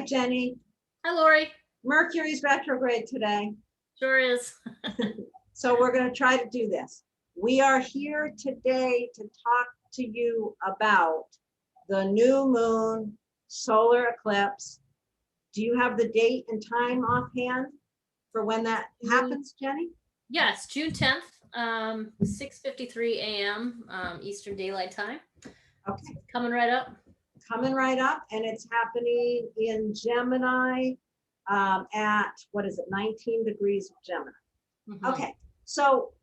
Hi, Jenny. Hi, Laurie. Mercury's retrograde today. Sure is. So we're going to try to do this. We are here today to talk to you about the new moon solar eclipse. Do you have the date and time offhand for when that happens, Jenny? Yes, June 10th, 6:53 a.m. Eastern Daylight Time. Okay. Coming right up. Coming right up, and it's happening in Gemini at, what is it, 19 degrees of Gemini. Mm-hmm. Okay, so,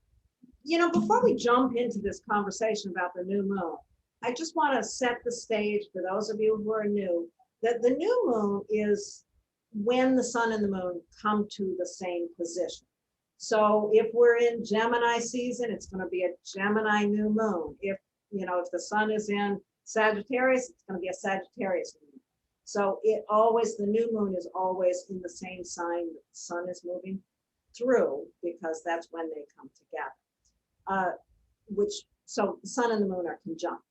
before we jump into this conversation about the new moon, I just want to set the stage for those of you who are new, that the new moon is when the sun and the moon come to the same position. So if we're in Gemini season, it's going to be a Gemini new moon. If the sun is in Sagittarius, it's going to be a Sagittarius new moon. So the new moon is always in the same sign that the sun is moving through, because that's when they come together. So the sun and the moon are conjunct.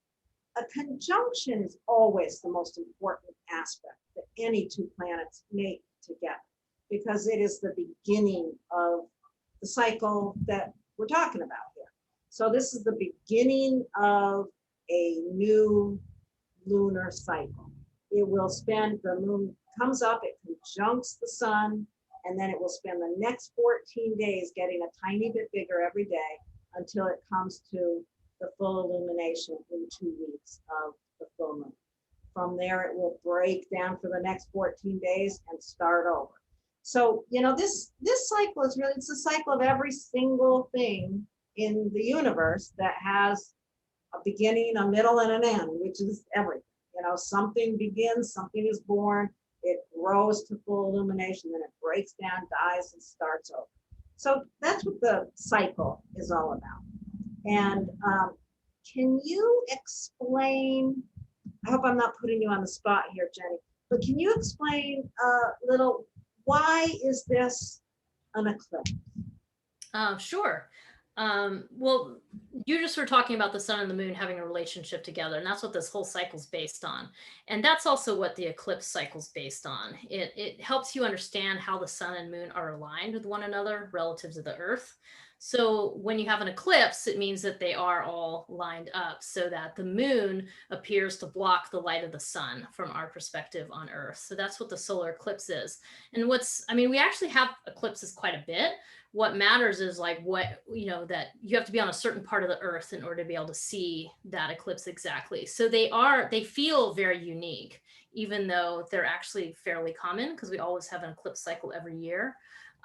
A conjunction is always the most important aspect that any two planets make together, because it is the beginning of the cycle that we're talking about here. So this is the beginning of a new lunar cycle. The moon comes up, it conjuncts the sun, and then it will spend the next 14 days getting a tiny bit bigger every day until it comes to the full illumination in 2 weeks of the full moon. From there, it will break down for the next 14 days and start over. So, this cycle is really, it's a cycle of every single thing in the universe that has a beginning, a middle, and an end, which is everything. Something begins, something is born, it grows to full illumination, then it breaks down, dies, and starts over. So that's what the cycle is all about. And can you explain, I hope I'm not putting you on the spot here, Jenny, but can you explain a little, why is this an eclipse? Sure. Well, you just were talking about the sun and the moon having a relationship together, and that's what this whole cycle's based on. And that's also what the eclipse cycle's based on. It helps you understand how the sun and moon are aligned with one another relative to the earth. So when you have an eclipse, it means that they are all lined up so that the moon appears to block the light of the sun from our perspective on earth. So that's what the solar eclipse is. And we actually have eclipses quite a bit. What matters is that you have to be on a certain part of the earth in order to be able to see that eclipse exactly. So they feel very unique, even though they're actually fairly common, because we always have an eclipse cycle every year.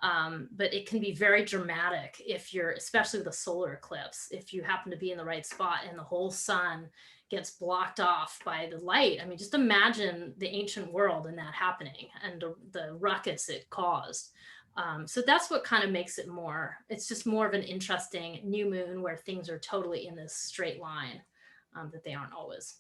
But it can be very dramatic especially with a solar eclipse, if you happen to be in the right spot and the whole sun gets blocked off by the light. I mean, just imagine the ancient world and that happening and the ruckus it caused. So that's what kind of makes it's just more of an interesting new moon where things are totally in this straight line, that they aren't always.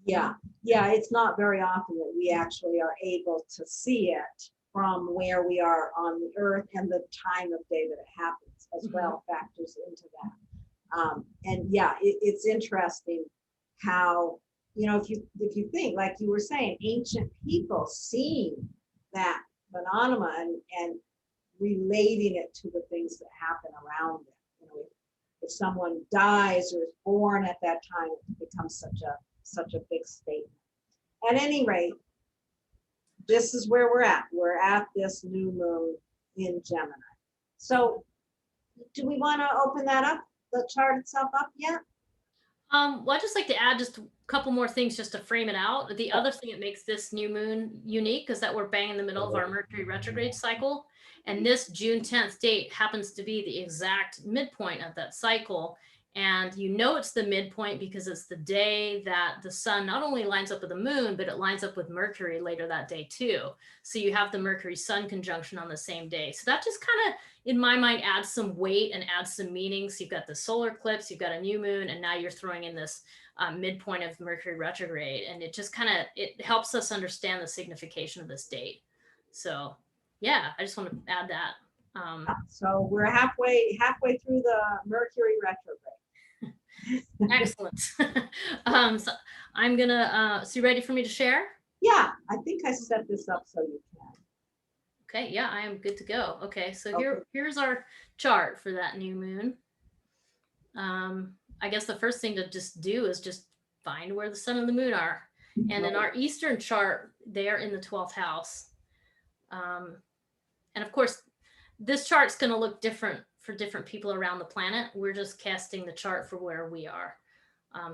Yeah, it's not very often that we actually are able to see it from where we are on the earth, and the time of day that it happens as well factors into that. And yeah, it's interesting how, if you think, like you were saying, ancient people seeing that phenomenon and relating it to the things that happen around it. If someone dies or is born at that time, it becomes such a big statement. At any rate, this is where we're at. We're at this new moon in Gemini. So do we want to open that up, the chart itself up yet? Well, I'd just like to add just a couple more things just to frame it out. The other thing that makes this new moon unique is that we're bang in the middle of our Mercury retrograde cycle. And this June 10th date happens to be the exact midpoint of that cycle. And it's the midpoint because it's the day that the sun not only lines up with the moon, but it lines up with Mercury later that day too. So you have the Mercury sun conjunction on the same day. So that just kind of, in my mind, adds some weight and adds some meaning. So you've got the solar eclipse, you've got a new moon, and now you're throwing in this midpoint of Mercury retrograde. And it just it helps us understand the signification of this date. So yeah, I just want to add that. So we're halfway through the Mercury retrograde. Excellent. So I'm gonna, so you ready for me to share? Yeah, I think I set this up so you can. Okay, yeah, I am good to go. Okay, so Okay. here's our chart for that new moon. I guess the first thing to just do is just find where the sun and the moon are. And in our Eastern chart, they're in the 12th house. And of course, this chart's going to look different for different people around the planet. We're just casting the chart for where we are.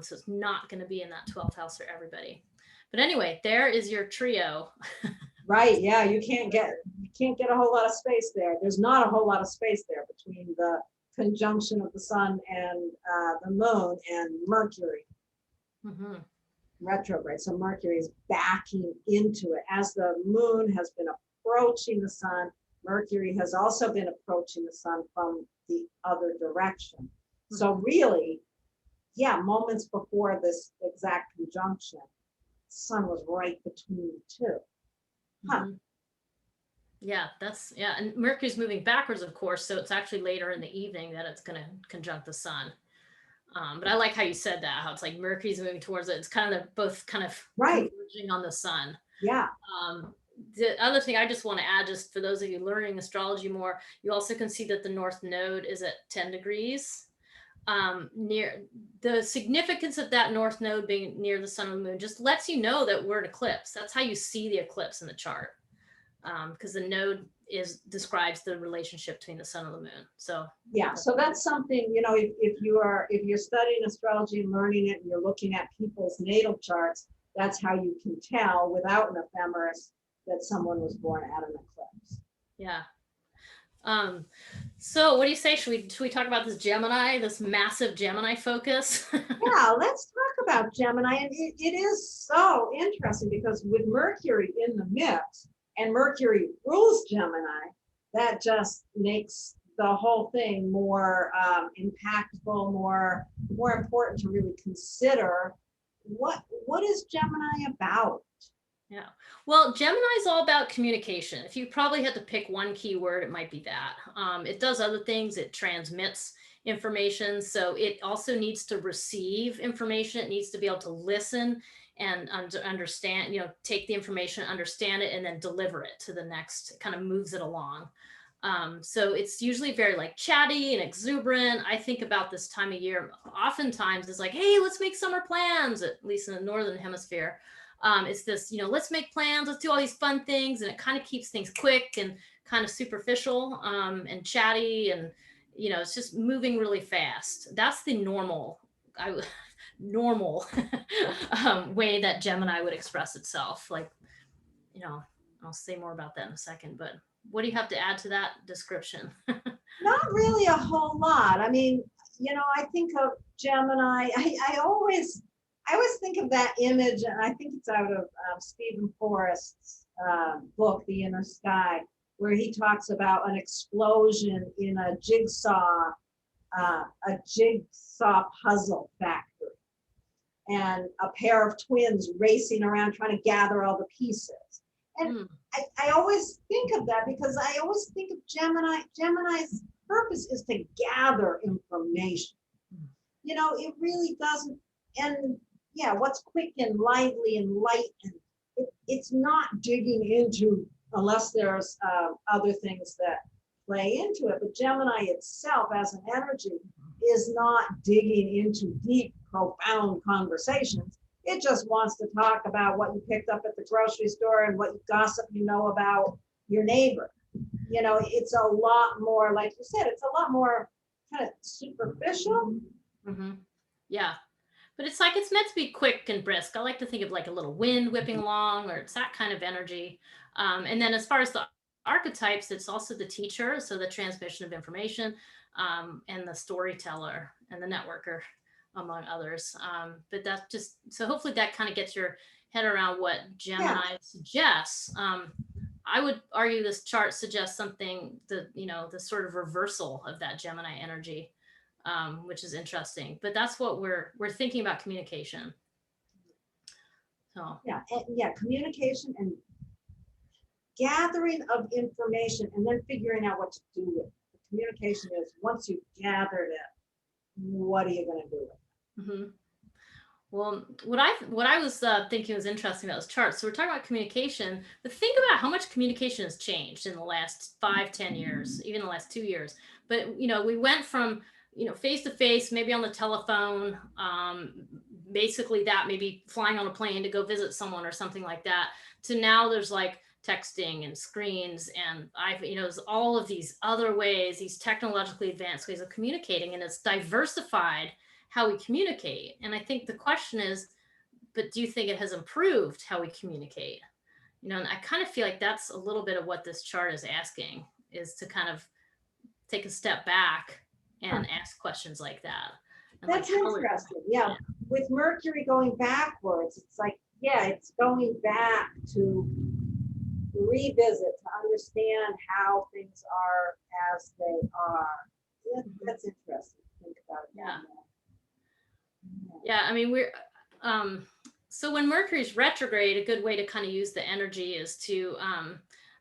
So it's not going to be in that 12th house for everybody. But anyway, there is your trio. Right, yeah, you can't get a whole lot of space there. There's not a whole lot of space there between the conjunction of the sun and the moon and Mercury. Mm-hmm. Retrograde. So Mercury is backing into it. As the moon has been approaching the sun, Mercury has also been approaching the sun from the other direction. Mm-hmm. So really, yeah, moments before this exact conjunction, the sun was right between the two. Huh. Mm-hmm. Yeah, and Mercury's moving backwards, of course, so it's actually later in the evening that it's going to conjunct the sun. But I like how you said that, how it's like Mercury's moving towards it. It's kind of both kind of right converging on the sun. Yeah. The other thing I just want to add, just for those of you learning astrology more, you also can see that the North Node is at 10 degrees. Near the significance of that North Node being near the sun and the moon just lets you know that we're an eclipse. That's how you see the eclipse in the chart. Because the node describes the relationship between the sun and the moon. So yeah, so that's something, you know, if you're studying astrology and learning it and you're looking at people's natal charts, that's how you can tell without an ephemeris that someone was born at an eclipse. Yeah. So what do you say? Should we talk about this Gemini, this massive Gemini focus? Yeah, let's talk about Gemini. And it is so interesting because with Mercury in the mix, and Mercury rules Gemini, that just makes the whole thing more impactful, more important to really consider what is Gemini about? Yeah, well, Gemini is all about communication. If you probably had to pick one key word, it might be that. It does other things. It transmits information. So it also needs to receive information. It needs to be able to listen and understand, you know, take the information, understand it, and then deliver it to the next, kind of moves it along. So it's usually very like chatty and exuberant. I think about this time of year, oftentimes it's like, hey, let's make summer plans, at least in the Northern Hemisphere. It's this, you know, let's make plans, let's do all these fun things. And it kind of keeps things quick and kind of superficial and chatty. And, you know, it's just moving really fast. That's the normal way that Gemini would express itself. Like, you know, I'll say more about that in a second, but what do you have to add to that description? Not really a whole lot. I mean, you know, I think of Gemini, I always think of that image, and I think it's out of Stephen Forrest's book, The Inner Sky, where he talks about an explosion in a jigsaw puzzle factory, and a pair of twins racing around trying to gather all the pieces. And I always think of that because I always think of Gemini. Gemini's purpose is to gather information. You know, it really doesn't, and yeah, what's quick and lively and light, and it's not digging into, unless there's other things that play into it. But Gemini itself as an energy is not digging into deep, profound conversations. It just wants to talk about what you picked up at the grocery store and what gossip you know about your neighbor. You know, it's a lot more, like you said, it's a lot more kind of superficial. Mm-hmm. Yeah. But it's like, it's meant to be quick and brisk. I like to think of like a little wind whipping along, or it's that kind of energy. And then as far as the archetypes, it's also the teacher, so the transmission of information, and the storyteller and the networker, among others. But that's just, so hopefully that kind of gets your head around what Gemini suggests. I would argue this chart suggests something, the sort of reversal of that Gemini energy. Which is interesting, but that's what we're thinking about, communication. So Communication and gathering of information, and then figuring out what to do with it. The communication is, once you've gathered it, what are you going to do with it? Mm-hmm. Well, what I was thinking was interesting about this chart. So we're talking about communication, but think about how much communication has changed in the last 5, 10 years, even the last 2 years. But we went from face to face, maybe on the telephone, basically that, maybe flying on a plane to go visit someone or something like that, to now there's like texting and screens and there's all of these other ways, these technologically advanced ways of communicating, and it's diversified how we communicate. And I think the question is, but do you think it has improved how we communicate? And I kind of feel like that's a little bit of what this chart is asking, is to kind of take a step back and ask questions like that. And That's like interesting. Yeah. With Mercury going backwards, it's like, yeah, it's going back to revisit, to understand how things are as they are. That's interesting to think about it. Yeah. Yeah, I mean, so when Mercury's retrograde, a good way to kind of use the energy is to,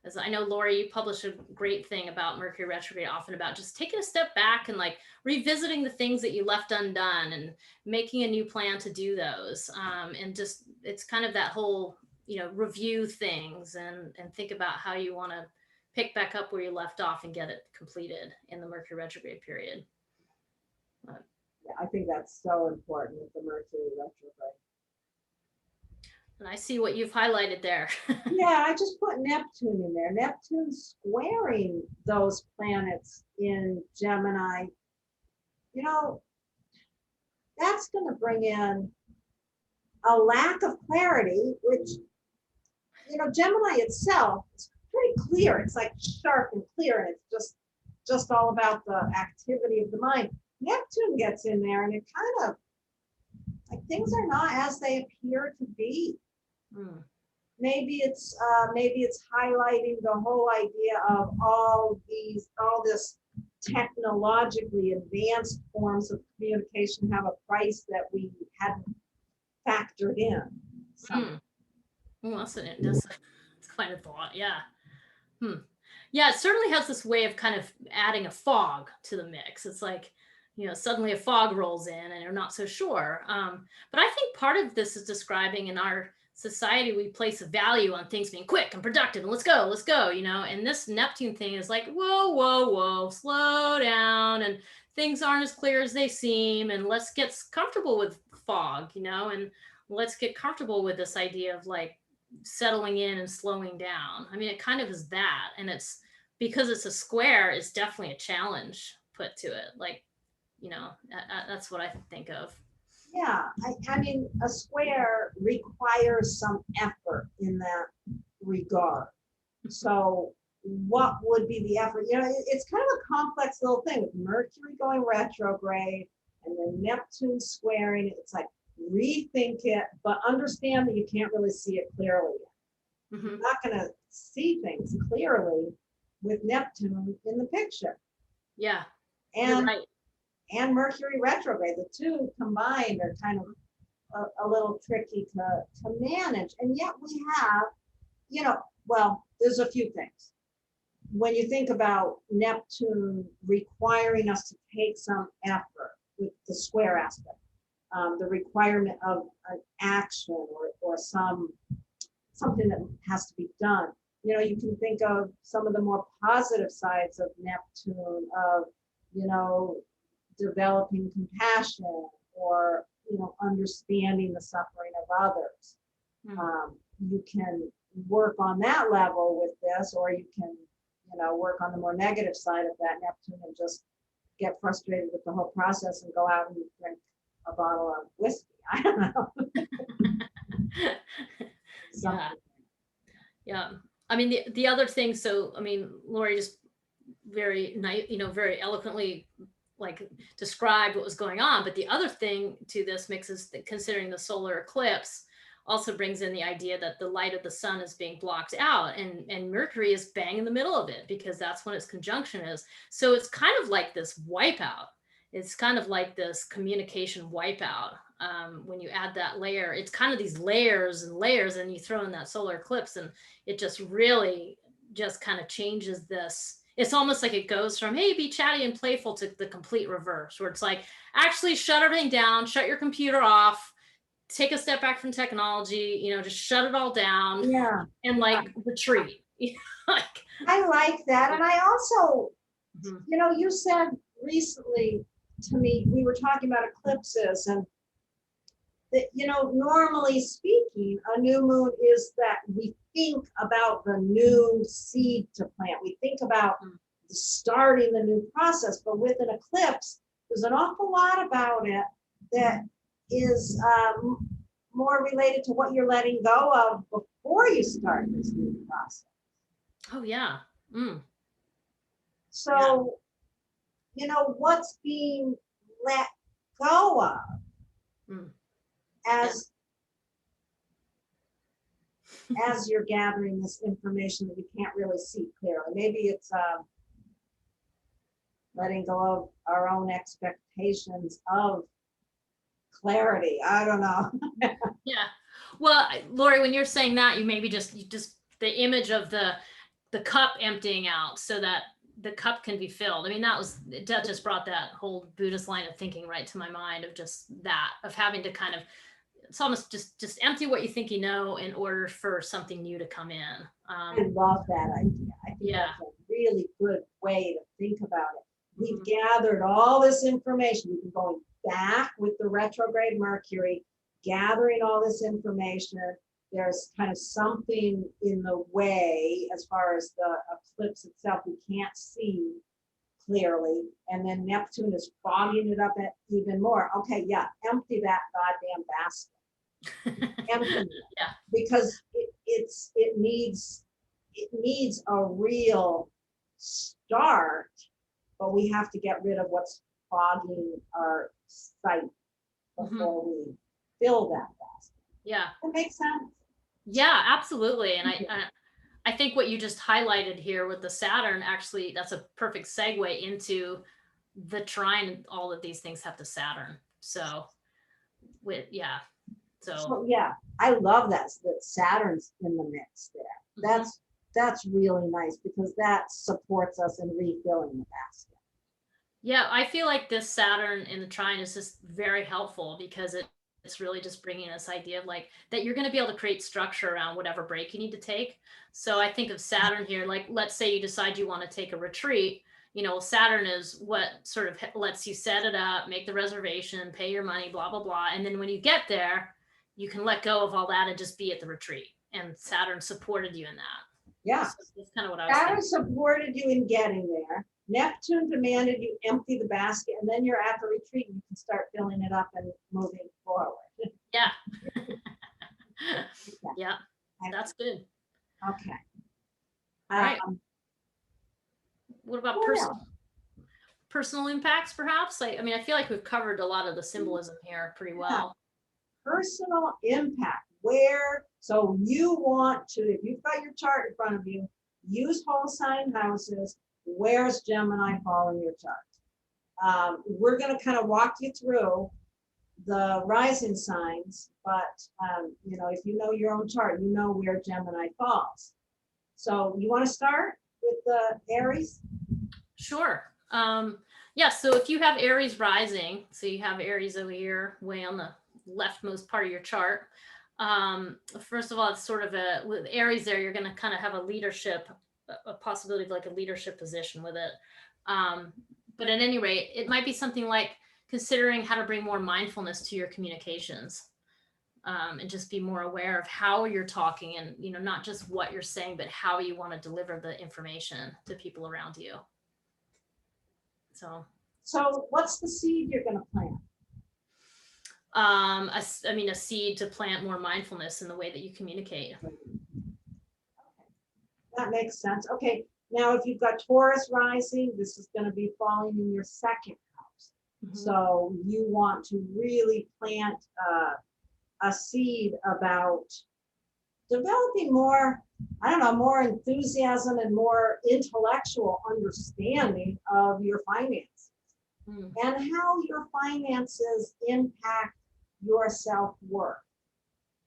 as I know, Laurie, you publish a great thing about Mercury retrograde, often about just taking a step back and like revisiting the things that you left undone and making a new plan to do those. And just, it's kind of that whole, review things and think about how you want to pick back up where you left off and get it completed in the Mercury retrograde period. Yeah, I think that's so important with the Mercury retrograde. And I see what you've highlighted there. Yeah, I just put Neptune in there. Neptune squaring those planets in Gemini. That's going to bring in a lack of clarity, which, Gemini itself is pretty clear. It's like sharp and clear, and it's just all about the activity of the mind. Neptune gets in there, and it kind of like things are not as they appear to be. Maybe it's highlighting the whole idea of all this technologically advanced forms of communication have a price that we hadn't factored in. Well, that's quite a thought. Yeah. Yeah, it certainly has this way of kind of adding a fog to the mix. It's like, suddenly a fog rolls in and you're not so sure. But I think part of this is describing in our society, we place a value on things being quick and productive and let's go, and this Neptune thing is like, whoa, slow down, and things aren't as clear as they seem, and let's get comfortable with fog, and let's get comfortable with this idea of like settling in and slowing down. I mean, it kind of is that, and it's because it's a square, it's definitely a challenge put to it. Like, that's what I think of. Yeah, I mean, a square requires some effort in that regard. So what would be the effort? It's kind of a complex little thing with Mercury going retrograde and then Neptune squaring. It's like, rethink it, but understand that you can't really see it clearly. You're not going to see things clearly with Neptune in the picture. Yeah, and right. And Mercury retrograde, the two combined are kind of a little tricky to manage. And yet we have, well, there's a few things. When you think about Neptune requiring us to take some effort with the square aspect, the requirement of an action or something that has to be done. You can think of some of the more positive sides of Neptune, of, developing compassion or, understanding the suffering of others. You can work on that level with this, or you can, work on the more negative side of that Neptune and just get frustrated with the whole process and go out and drink a bottle of whiskey. I don't know. Yeah. I mean, the other thing, so, I mean, Laurie just very nice, very eloquently like described what was going on. But the other thing to this mix is that considering the solar eclipse also brings in the idea that the light of the sun is being blocked out, and Mercury is bang in the middle of it because that's when its conjunction is. So it's kind of like this wipeout. It's kind of like this communication wipeout. When you add that layer, it's kind of these layers and layers, and you throw in that solar eclipse, and it just really just kind of changes this. It's almost like it goes from, hey, be chatty and playful, to the complete reverse, where it's like, actually shut everything down, shut your computer off, take a step back from technology, just shut it all down Yeah. and like retreat. Like, I like that. And I also, mhm. You said recently to me, we were talking about eclipses, and that, normally speaking, a new moon is that we think about the new seed to plant. We think about starting the new process, but with an eclipse, there's an awful lot about it that is more related to what you're letting go of before you start this new process. Oh yeah. So, what's being let go of as you're gathering this information that you can't really see clearly. Maybe it's letting go of our own expectations of clarity. I don't know. Yeah. Well, Laurie, when you're saying that, you maybe just the image of the cup emptying out so that the cup can be filled. I mean, that just brought that whole Buddhist line of thinking right to my mind, of just that, of having to kind of, it's almost just empty what you think in order for something new to come in. I love that idea. I think that's a really good way to think about it. We've gathered all this information. We've been going back with the retrograde Mercury, gathering all this information. There's kind of something in the way as far as the eclipse itself. We can't see clearly. And then Neptune is fogging it up even more. Okay, yeah, empty that goddamn basket. Empty it. Yeah. Because it needs a real start, but we have to get rid of what's fogging our sight before we fill that basket. Yeah. That makes sense. Yeah, absolutely. And I think what you just highlighted here with the Saturn, actually, that's a perfect segue into the trine all of these things have to Saturn. So So yeah, I love that Saturn's in the mix there. That's really nice, because that supports us in refilling the basket. Yeah, I feel like this Saturn in the trine is just very helpful, because it's really just bringing this idea of like that you're going to be able to create structure around whatever break you need to take. So I think of Saturn here, like let's say you decide you want to take a retreat. Saturn is what sort of lets you set it up, make the reservation, pay your money, blah, blah, blah. And then when you get there, you can let go of all that and just be at the retreat. And Saturn supported you in that. Yeah. So that's kind of what I was Saturn thinking. supported you in getting there. Neptune demanded you empty the basket, and then you're at the retreat and you can start filling it up and moving forward. Yeah. Yeah. That's good. Okay. All right. What about personal impacts, perhaps? I feel like we've covered a lot of the symbolism here pretty well. Personal impact. So you want to, if you've got your chart in front of you, use whole sign houses. Where's Gemini fall in your chart? We're going to kind of walk you through the rising signs, but if you know your own chart, you know where Gemini falls. So you want to start with the Aries? Sure. Yeah, so if you have Aries rising, so you have Aries over here, way on the leftmost part of your chart. First of all, it's sort of with Aries there, you're going to kind of have a possibility of like a leadership position with it. But at any rate, it might be something like considering how to bring more mindfulness to your communications, and just be more aware of how you're talking, and not just what you're saying, but how you want to deliver the information to people around you. So what's the seed you're going to plant? A seed to plant more mindfulness in the way that you communicate. Okay. That makes sense. Okay. Now, if you've got Taurus rising, this is going to be falling in your second house. So you want to really plant a seed about developing more enthusiasm and more intellectual understanding of your finances and how your finances impact your self-worth.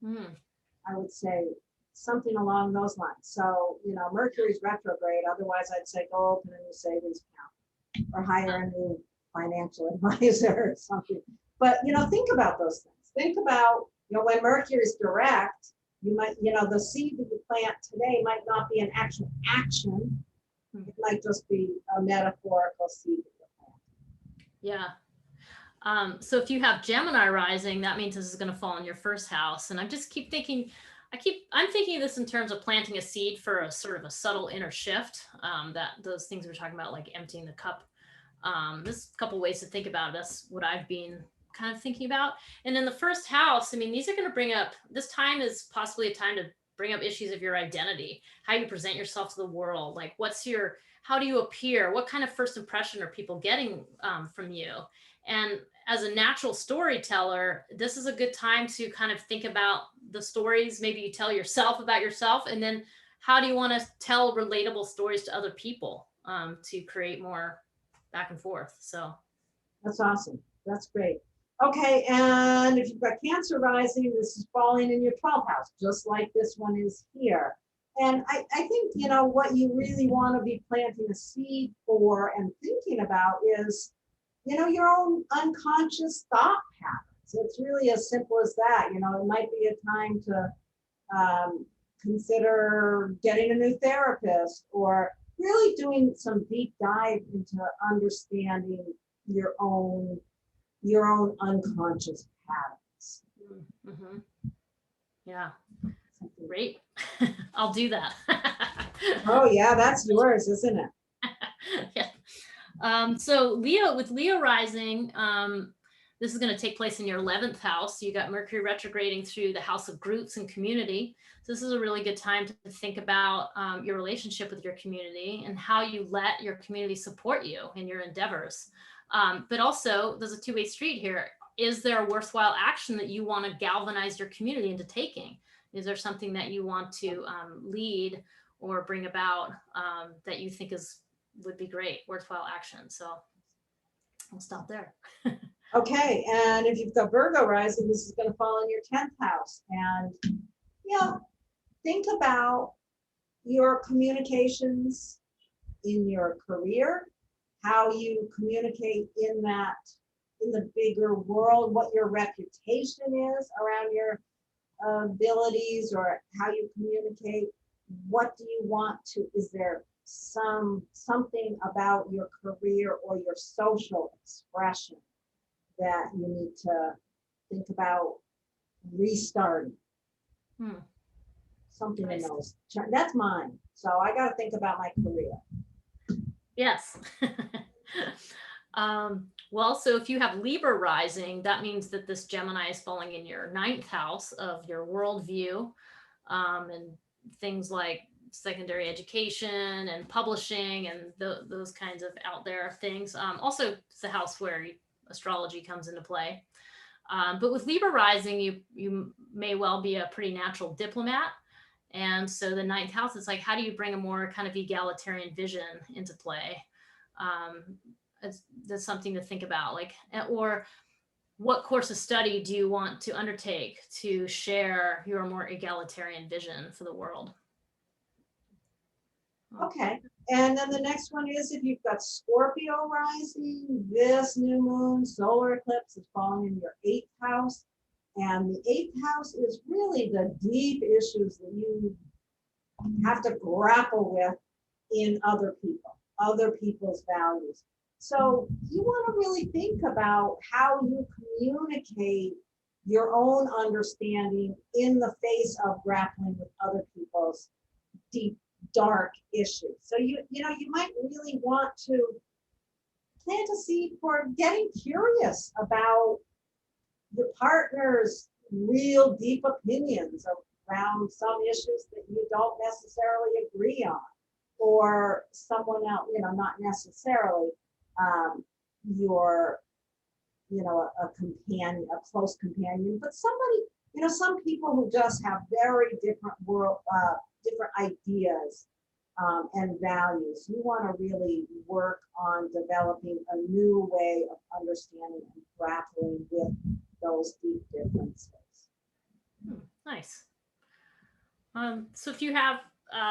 I would say something along those lines. So, Mercury's retrograde. Otherwise, I'd say go open a new savings account or hire a new financial advisor or something. But, think about those things. Think about When Mercury is direct, you might, the seed that you plant today might not be an actual action. It might just be a metaphorical seed that you plant. Yeah. So if you have Gemini rising, that means this is going to fall in your first house. And I just keep thinking, I'm thinking of this in terms of planting a seed for a sort of a subtle inner shift. That those things we're talking about, like emptying the cup. There's a couple ways to think about it. That's what I've been kind of thinking about. And in the first house, I mean, these are going to bring up, this time is possibly a time to bring up issues of your identity, how you present yourself to the world. Like how do you appear? What kind of first impression are people getting from you? And as a natural storyteller, this is a good time to kind of think about the stories maybe you tell yourself about yourself, and then how do you want to tell relatable stories to other people to create more back and forth. So that's awesome. That's great. Okay, and if you've got Cancer rising, this is falling in your 12th house, just like this one is here. And I think, what you really want to be planting a seed for and thinking about is, your own unconscious thought patterns. It's really as simple as that. It might be a time to consider getting a new therapist, or really doing some deep dive into understanding your own unconscious patterns. Mm-hmm. Yeah, great. I'll do that. Oh yeah, that's yours, isn't it? Yeah. So with Leo rising, this is going to take place in your 11th house. You got Mercury retrograding through the house of groups and community. So this is a really good time to think about your relationship with your community and how you let your community support you in your endeavors. But also, there's a two-way street here. Is there a worthwhile action that you want to galvanize your community into taking? Is there something that you want to lead or bring about that you think would be great, worthwhile action? So I'll stop there. Okay, and if you've got Virgo rising, this is going to fall in your 10th house. And, think about your communications in your career, how you communicate in the bigger world, what your reputation is around your abilities, or how you communicate. What do you want to, is there something about your career or your social expression that you need to think about restarting? Something in those. That's mine. So I got to think about my career. Yes. Well, so if you have Libra rising, that means that this Gemini is falling in your 9th house of your worldview, and things like secondary education and publishing and those kinds of out there things. Also, it's the house where astrology comes into play. But with Libra rising, you may well be a pretty natural diplomat. And so the 9th house is like, how do you bring a more kind of egalitarian vision into play? That's something to think about. Like, or what course of study do you want to undertake to share your more egalitarian vision for the world? Okay. And then the next one is, if you've got Scorpio rising, this new moon solar eclipse is falling in your 8th house. And the 8th house is really the deep issues that you have to grapple with in other people's values. So you want to really think about how you communicate your own understanding in the face of grappling with other people's deep, dark issues. So you might really want to plant a seed for getting curious about your partner's real deep opinions around some issues that you don't necessarily agree on, or someone else, not necessarily your, a companion, a close companion, but somebody, some people who just have very different different ideas and values. You want to really work on developing a new way of understanding and grappling with those deep differences. Nice. So if you have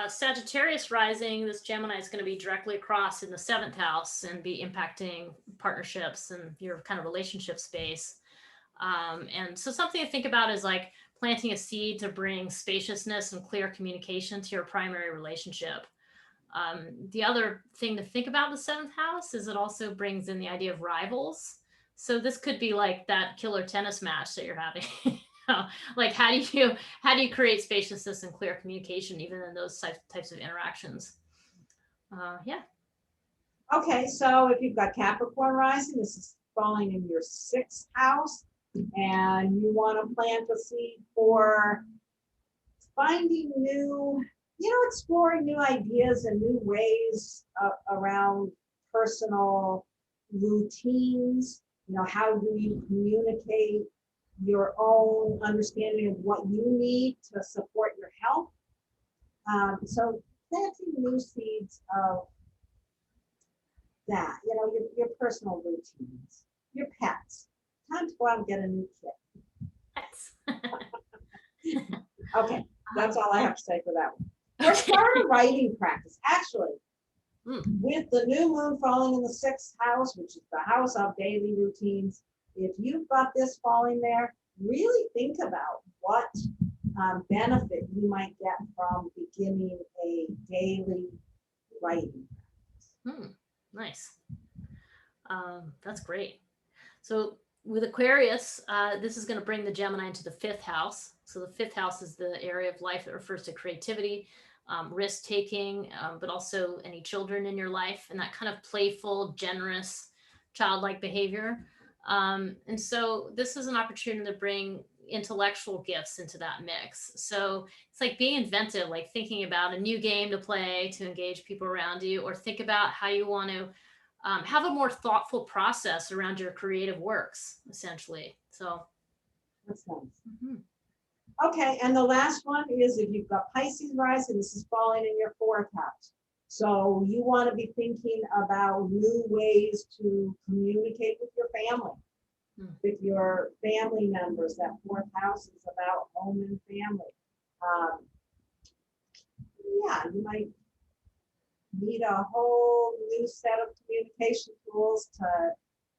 Sagittarius rising, this Gemini is going to be directly across in the 7th house and be impacting partnerships and your kind of relationship space. And so something to think about is like planting a seed to bring spaciousness and clear communication to your primary relationship. The other thing to think about the seventh house is it also brings in the idea of rivals. So this could be like that killer tennis match that you're having. Like how do you create spaciousness and clear communication even in those types of interactions? Yeah. Okay, so if you've got Capricorn rising, this is falling in your 6th house, and you want to plant a seed for finding new, exploring new ideas and new ways around personal routines. How do you communicate your own understanding of what you need to support your health? So planting new seeds of that, your personal routines, your pets. Time to go out and get a new kit. Okay, that's all I have to say for that one. Or start a writing practice. Actually, with the new moon falling in the 6th house, which is the house of daily routines, if you've got this falling there, really think about what benefit you might get from beginning a daily writing practice. Nice. That's great. So with Aquarius, this is going to bring the Gemini into the 5th house. So the 5th house is the area of life that refers to creativity, risk taking, but also any children in your life and that kind of playful, generous, childlike behavior. And so this is an opportunity to bring intellectual gifts into that mix. So it's like being inventive, like thinking about a new game to play to engage people around you, or think about how you want to have a more thoughtful process around your creative works, essentially. So that's nice. Okay, and the last one is if you've got Pisces rising, this is falling in your 4th house. So you want to be thinking about new ways to communicate with your family, with your family members. That 4th house is about home and family. Yeah, you might need a whole new set of communication tools to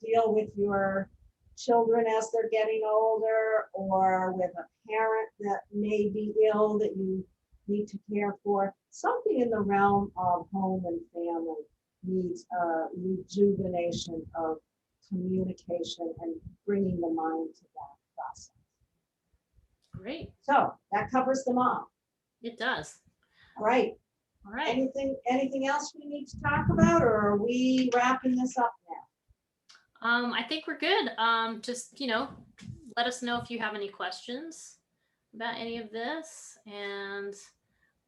deal with your children as they're getting older, or with a parent that may be ill that you need to care for. Something in the realm of home and family needs a rejuvenation of communication and bringing the mind to that process. Great. So that covers them all. It does. All right. All right. Anything else we need to talk about, or are we wrapping this up now? I think we're good. Just, let us know if you have any questions about any of this, and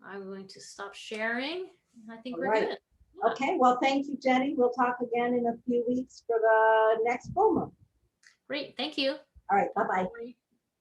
I'm going to stop sharing. I think we're good. Yeah. Okay, well, thank you, Jenny. We'll talk again in a few weeks for the next full moon. Great, thank you. All right, bye-bye.